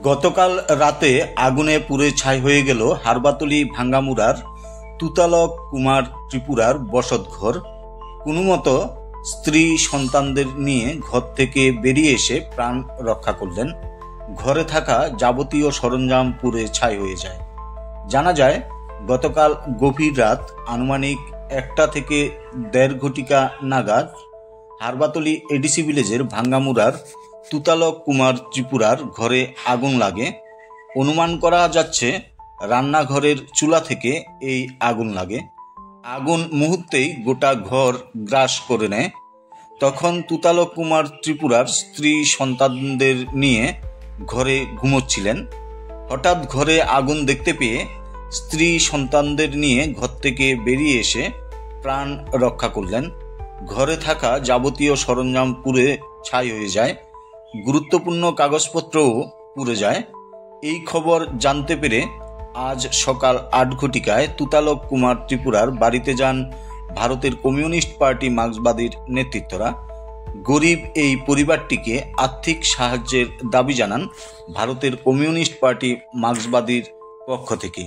গতকাল রাতে আগুনে পুড়ে ছাই হয়ে গেল হারবাতলি ভাঙ্গামুড়ার তুতালক কুমার ত্রিপুরার বসতঘর। কোনোমতো স্ত্রী সন্তানদের নিয়ে ঘর থেকে বেরিয়ে এসে প্রাণ রক্ষা করলেন। ঘরে থাকা যাবতীয় সরঞ্জাম পুড়ে ছাই হয়ে যায়। জানা যায়, গতকাল গভীর রাত আনুমানিক 1টা থেকে 1.5 ঘটিকা নাগাদ হারবাতলি এডিসি ভিলেজের ভাঙ্গামুড়ার তুতালক কুমার ত্রিপুরার ঘরে আগুন লাগে। অনুমান করা যাচ্ছে রান্নাঘরের চুলা থেকে এই আগুন লাগে। আগুন মুহূর্তেই গোটা ঘর গ্রাস করে নেয়। তখন তুতালক কুমার ত্রিপুরার স্ত্রী সন্তানদের নিয়ে ঘরে ঘুমোচ্ছিলেন। হঠাৎ ঘরে আগুন দেখতে পেয়ে স্ত্রী সন্তানদের নিয়ে ঘর থেকে বেরিয়ে এসে প্রাণ রক্ষা করলেন। ঘরে থাকা যাবতীয় সরঞ্জাম পুড়ে ছাই হয়ে যায়। গুরুত্বপূর্ণ কাগজপত্রও পুড়ে যায়। এই খবর জানতে পেরে আজ সকাল 8 ঘটিকায় তুতালক কুমার ত্রিপুরার বাড়িতে যান ভারতের কমিউনিস্ট পার্টি মার্ক্সবাদীর নেতৃত্বরা। গরিব এই পরিবারটিকে আর্থিক সাহায্যের দাবি জানান ভারতের কমিউনিস্ট পার্টি মার্ক্সবাদীর পক্ষ থেকে।